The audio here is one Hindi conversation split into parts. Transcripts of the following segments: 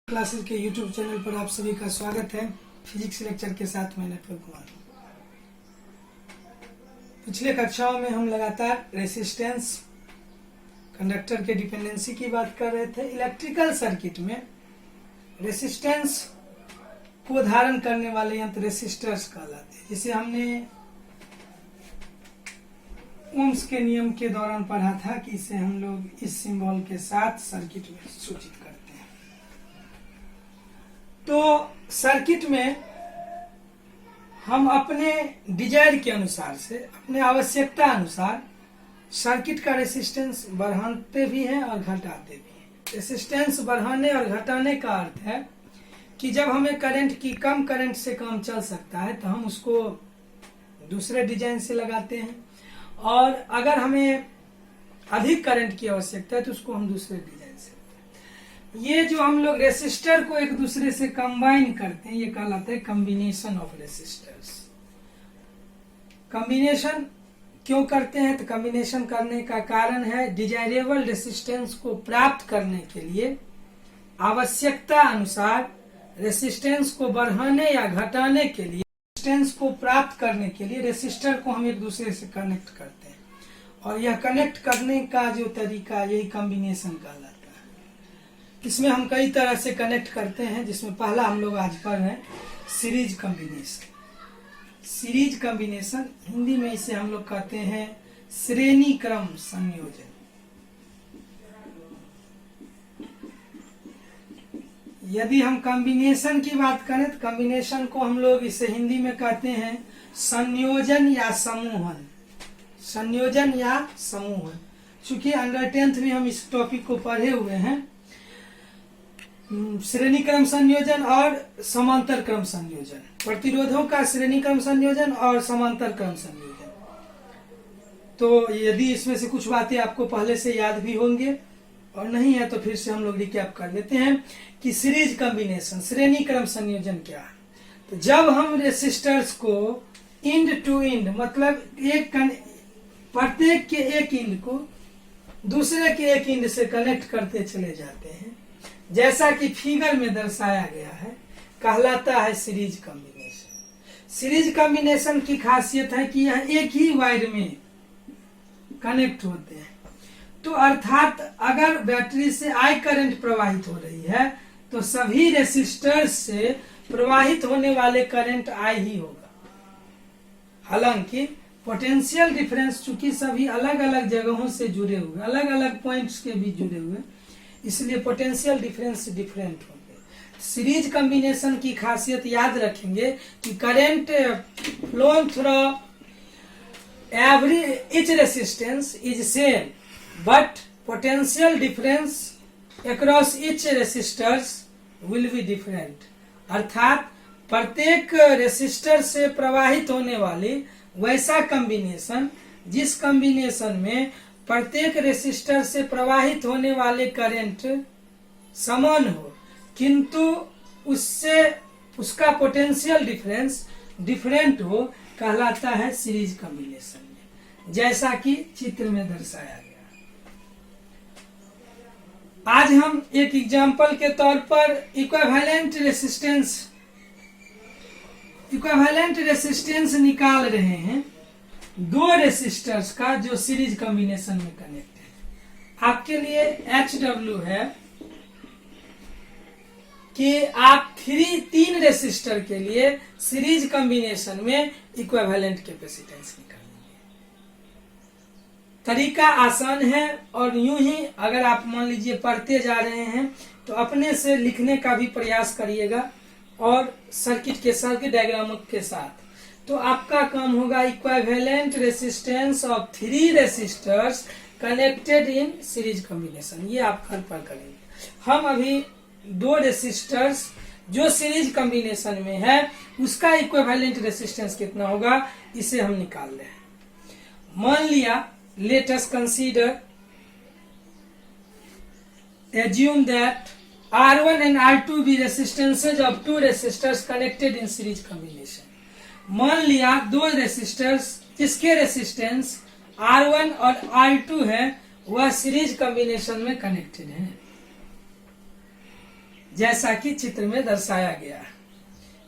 क्लासेस के YouTube चैनल पर आप सभी का स्वागत है। फिजिक्स लेक्चर के साथ मैं नटवर कुमार। पिछले कक्षाओं में हम लगातार रेसिस्टेंस, कंडक्टर के डिपेंडेंसी की बात कर रहे थे। इलेक्ट्रिकल सर्किट में रेसिस्टेंस को धारण करने वाले यंत्र रेसिस्टर्स कहलाते हैं, जिसे हमने ओम्स के नियम के दौरान पढ़ा था कि इसे हम लोग इस सिंबल के साथ सर्किट में सूचित करते हैं। तो सर्किट में हम अपने डिजायर के अनुसार से, अपने आवश्यकता अनुसार सर्किट का रेसिस्टेंस बढ़ाते भी हैं और घटाते भी हैं। रेसिस्टेंस बढ़ाने और घटाने का अर्थ है कि जब हमें करंट की कम करंट से काम चल सकता है तो हम उसको दूसरे डिजाइन से लगाते हैं, और अगर हमें अधिक करंट की आवश्यकता है तो उसको हम दूसरे डिजाइन से। ये जो हम लोग रेसिस्टर को एक दूसरे से कंबाइन करते हैं, ये कहलाता है कॉम्बिनेशन ऑफ रेसिस्टर्स। कॉम्बिनेशन क्यों करते हैं? तो कॉम्बिनेशन करने का कारण है डिजायरेबल रेसिस्टेंस को प्राप्त करने के लिए आवश्यकता अनुसार रेसिस्टेंस को बढ़ाने या घटाने के लिए, रेसिस्टेंस को प्राप्त करने के लिए रेसिस्टर को हम एक दूसरे से कनेक्ट करते हैं, और यह कनेक्ट करने का जो तरीका, यही कॉम्बिनेशन कहलाता है। इसमें हम कई तरह से कनेक्ट करते हैं, जिसमें पहला हम लोग आज पढ़ रहे हैं series combination. Series combination, Hindi में इसे हम लोग कहते हैं श्रेणी क्रम संयोजन। यदि हम कॉम्बिनेशन की बात करें तो कॉम्बिनेशन को हम लोग इसे हिंदी में कहते हैं संयोजन या समूहन। संयोजन या समूहन, चूंकि अंडर 10th में हम इस टॉपिक को पढ़े हुए हैं, श्रेणी क्रम संयोजन और समांतर क्रम संयोजन, प्रतिरोधों का श्रेणी क्रम संयोजन और समांतर क्रम संयोजन। तो यदि इसमें से कुछ बातें आपको पहले से याद भी होंगे और नहीं है तो फिर से हम लोग रिकैप कर लेते हैं कि सीरीज कॉम्बिनेशन, श्रेणी क्रम संयोजन क्या है। तो जब हम रेसिस्टर्स को इंड टू इंड, मतलब प्रत्येक के एक इंड को दूसरे के एक इंड से कनेक्ट करते चले जाते हैं, जैसा कि फिगर में दर्शाया गया है, कहलाता है सीरीज कॉम्बिनेशन। सीरीज कॉम्बिनेशन की खासियत है कि यह एक ही वायर में कनेक्ट होते हैं। तो अर्थात अगर बैटरी से आई करंट प्रवाहित हो रही है तो सभी रेसिस्टर्स से प्रवाहित होने वाले करंट आई ही होगा। हालांकि पोटेंशियल डिफरेंस, चूंकि सभी अलग अलग जगहों से जुड़े हुए, अलग अलग पॉइंट्स के बीच जुड़े हुए, इसलिए पोटेंशियल डिफरेंस डिफरेंट होंगे। सीरीज कॉम्बिनेशन की खासियत याद रखेंगे कि current flowing through every each resistance is same, but potential difference across each resistors will be different. अर्थात प्रत्येक रेसिस्टर से प्रवाहित होने वाली वैसा कॉम्बिनेशन, जिस कॉम्बिनेशन में प्रत्येक रेसिस्टर से प्रवाहित होने वाले करंट समान हो, किंतु उसका पोटेंशियल डिफरेंस डिफरेंट हो, कहलाता है सीरीज कॉम्बिनेशन में, जैसा कि चित्र में दर्शाया गया। आज हम एक एग्जांपल के तौर पर इक्विवेलेंट रेसिस्टेंस निकाल रहे हैं, दो रेसिस्टर्स का जो सीरीज कॉम्बिनेशन में कनेक्ट है। आपके लिए HW है कि आप तीन रेसिस्टर के लिए सीरीज कॉम्बिनेशन में इक्विवेलेंट कैपेसिटेंस निकालेंगे। तरीका आसान है, और यूं ही अगर आप मान लीजिए पढ़ते जा रहे हैं तो अपने से लिखने का भी प्रयास करिएगा, और सर्किट डायग्राम के साथ। तो आपका काम होगा equivalent resistance of 3 resistors connected in series combination. ये आप घर पर करेंगे। हम अभी 2 रेसिस्टर्स जो सीरीज कॉम्बिनेशन में है उसका इक्विवेलेंट रेसिस्टेंस कितना होगा, इसे हम निकाल रहे हैं। मान लिया, let us consider, assume that R1 and R2 be resistances of 2 resistors connected in series combination। मान लिया 2 रेसिस्टर्स जिसके रेसिस्टेंस R1 और R2 है, वह सीरीज कॉम्बिनेशन में कनेक्टेड है। जैसा कि चित्र में दर्शाया गया है।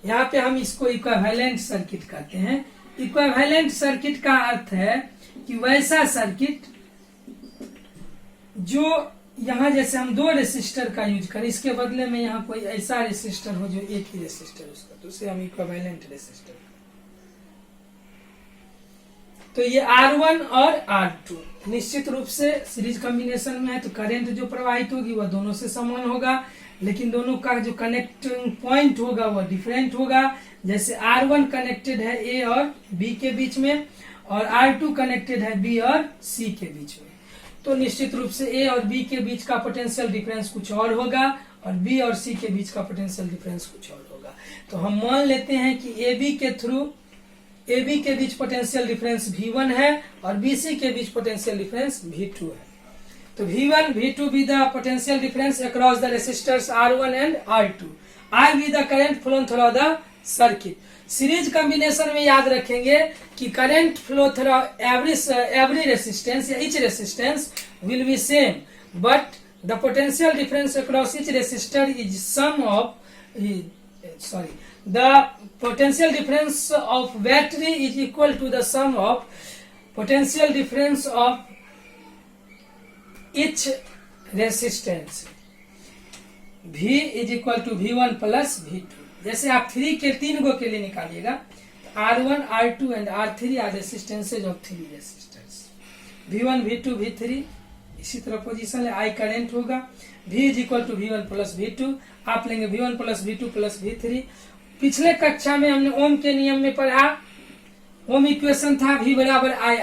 यहाँ पे हम इसको इक्विवेलेंट सर्किट कहते हैं। इक्विवेलेंट सर्किट का अर्थ है कि वैसा सर्किट जो यहाँ जैसे हम दो रेसिस्टर का यूज करें, इसके बदले में यहाँ कोई ऐसा रेसिस्टर हो जो एक ही रेसिस्टर उसका, तो उसे हम इक्विवेलेंट रेसिस्टर। तो ये R1 और R2 निश्चित रूप से सीरीज कॉम्बिनेशन में है, तो करंट जो प्रवाहित होगी वह दोनों से समान होगा, लेकिन दोनों का जो कनेक्टिंग पॉइंट होगा वह डिफरेंट होगा। जैसे R1 कनेक्टेड है A और B के बीच में, और R2 कनेक्टेड है B और C के बीच में, तो निश्चित रूप से A और B के बीच का पोटेंशियल डिफरेंस कुछ और होगा, और B और C के बीच का पोटेंशियल डिफरेंस कुछ और होगा। तो हम मान लेते हैं कि AB के थ्रू AB के बीच पोटेंशियल डिफरेंस V1 है और BC के बीच पोटेंशियल डिफरेंस V2 है। तो V1 V2 be the potential difference across the resistors R1 and R2। I be the current flow through the circuit। Series combination में याद रखेंगे कि current flow through every resistance या each resistance will be same, but the potential difference across each resistor is sum of the potential difference of battery is equal to the sum of potential difference of each resistance। V is equal to V1 plus V2। जैसे आप 3 के 3 गो के लिए निकालिएगा, तो R1, R2 and R3 are resistances of 3 resistors। V1, V2, V3 इसी तरह पोजीशन है। I करंट होगा, V is equal to V1 plus V2। आप लेंगे V1 plus V2 plus V3। पिछले कक्षा में हमने ओम के नियम में पढ़ा, ओम इक्वेशन था V बराबर I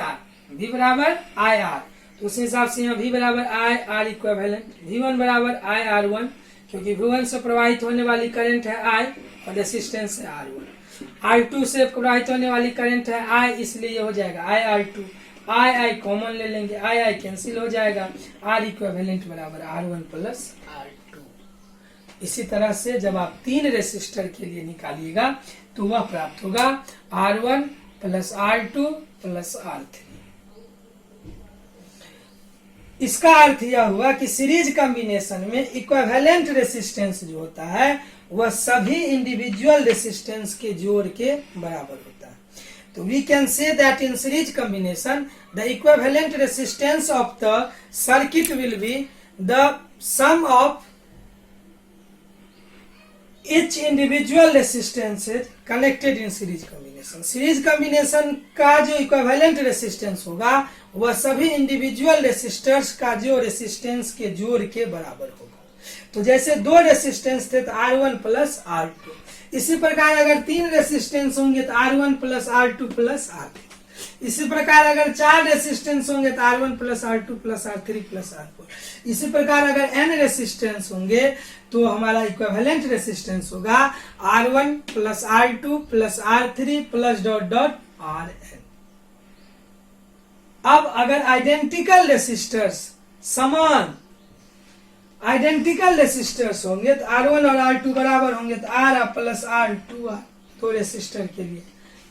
R, तो उस हिसाब से यहाँ V बराबर I R इक्विवेलेंट, V1 बराबर I R1, क्योंकि V1 से प्रवाहित होने वाली करंट है I और रेसिस्टेंस है R1। R2 से प्रवाहित होने वाली करंट है I, इसलिए ये हो जाएगा I R2। I कॉमन ले लेंगे, I कैंसिल हो जाएगा, R इक्विवेलेंट बराबर R1 प्लस R2। इसी तरह से जब आप 3 रेसिस्टर के लिए निकालिएगा तो वह प्राप्त होगा R1 plus R2 plus R3। इसका अर्थ यह हुआ कि सीरीज कॉम्बिनेशन में इक्विवेलेंट रेसिस्टेंस जो होता है वह सभी इंडिविजुअल रेसिस्टेंस के जोड़ के बराबर होता है। तो we can say that in series combination the equivalent resistance of the circuit will be the sum of each individual resistances connected in series combination। Series combination का जो इक्विवेलेंट रेसिस्टेंस होगा वह सभी इंडिविजुअल रेसिस्टर्स का जो रेसिस्टेंस के जोड़ के बराबर होगा। तो जैसे 2 रेसिस्टेंस थे तो R1 प्लस R2, इसी प्रकार अगर 3 रेसिस्टेंस होंगे तो R1 plus R2 plus R3, इसी प्रकार अगर 4 रेसिस्टेंस होंगे तो R1 plus R2 plus R3 plus R4, इसी प्रकार अगर n रेसिस्टेंस होंगे तो हमारा इक्विवेलेंट रेसिस्टेंस होगा R1 plus R2 plus R3 plus dot dot Rn। अब अगर आइडेंटिकल रेसिस्टर्स समान आइडेंटिकल रेसिस्टर्स होंगे तो R1 और R2 बराबर होंगे तो R plus R2 R, 2 resistor के लिए,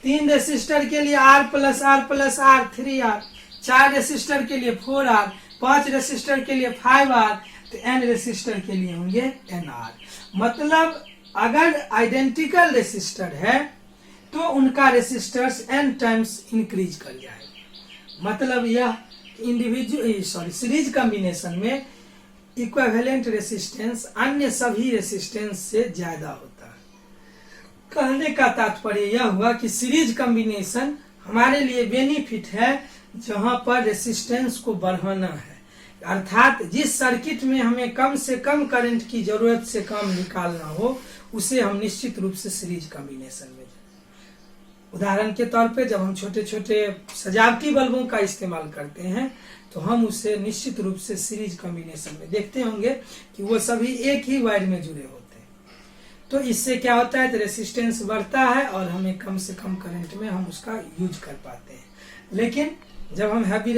3 रेसिस्टर के लिए R plus R 3R, 4 resistor के लिए 4R, 5 रेसिस्टर के लिए 5R, तो n रेसिस्टर के लिए होंगे nR। मतलब अगर आइडेंटिकल रेसिस्टर है तो उनका रेसिस्टर्स n टाइम्स इंक्रीज कर जाएगा। मतलब यह इंडिविजुअल सीरीज कॉम्बिनेशन में इक्विवेलेंट रेसिस्टेंस अन्य सभी रेसिस्टेंस से ज्यादा होता है। कहने का तात्पर्य यह हुआ कि सीरीज कॉम्बिनेशन हमारे लिए बेनिफिट है जहां पर रेसिस्टेंस को बढ़ाना है, अर्थात जिस सर्किट में हमें कम से कम करंट की जरूरत से कम निकालना हो उसे हम निश्चित रूप से सीरीज कॉम्बिनेशन में। उदाहरण के तौर पे जब हम छोटे छोटे सजावटी बल्बों का इस्तेमाल करते हैं तो हम उसे निश्चित रूप से सीरीज कॉम्बिनेशन में देखते होंगे कि वो सभी एक ही वायर में जुड़े होते हैं। तो इससे क्या होता है, तो रेसिस्टेंस बढ़ता है और हमें कम से कम करंट में हम उसका यूज कर पाते हैं। लेकिन जब हम हैवी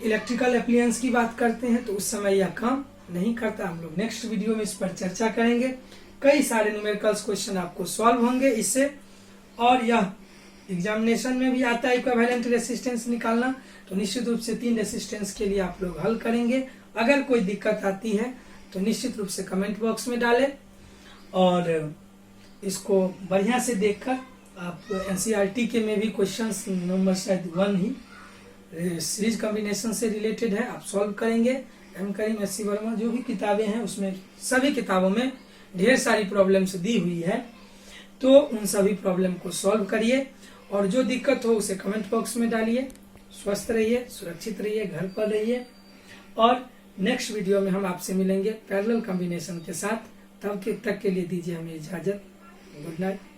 इलेक्ट्रिकल एप्लियंस की बात करते हैं तो उस समय यह काम नहीं करता। हम लोग नेक्स्ट वीडियो में इस पर चर्चा करेंगे। कई सारे न्यूमेरिकल्स क्वेश्चन आपको सॉल्व होंगे इससे, और यह एग्जामिनेशन में भी आता है इक्विवेलेंट रेसिस्टेंस निकालना। तो निश्चित रूप से 3 रेसिस्टेंस के लिए आप लोग हल करेंगे। अगर कोई दिक्कत आती है तो निश्चित रूप से कमेंट बॉक्स में डालें और इसको बढ़िया से देखकर आप एनसीईआरटी के में भी क्वेश्चंस नंबर शायद 1 ही सीरीज कॉम्बिनेशन से रिलेटेड है, आप सॉल्व करेंगे। एम करीम एस सी वर्मा जो भी किताबें हैं उसमें सभी किताबों में ढेर सारी प्रॉब्लम्स दी हुई है, तो उन सभी प्रॉब्लम को सॉल्व करिए और जो दिक्कत हो उसे कमेंट बॉक्स में डालिए। स्वस्थ रहिए, सुरक्षित रहिए, घर पर रहिए और नेक्स्ट वीडियो में हम आपसे मिलेंगे पैरेलल कॉम्बिनेशन के साथ। तब तक के लिए दीजिए हमें इजाजत। Good night.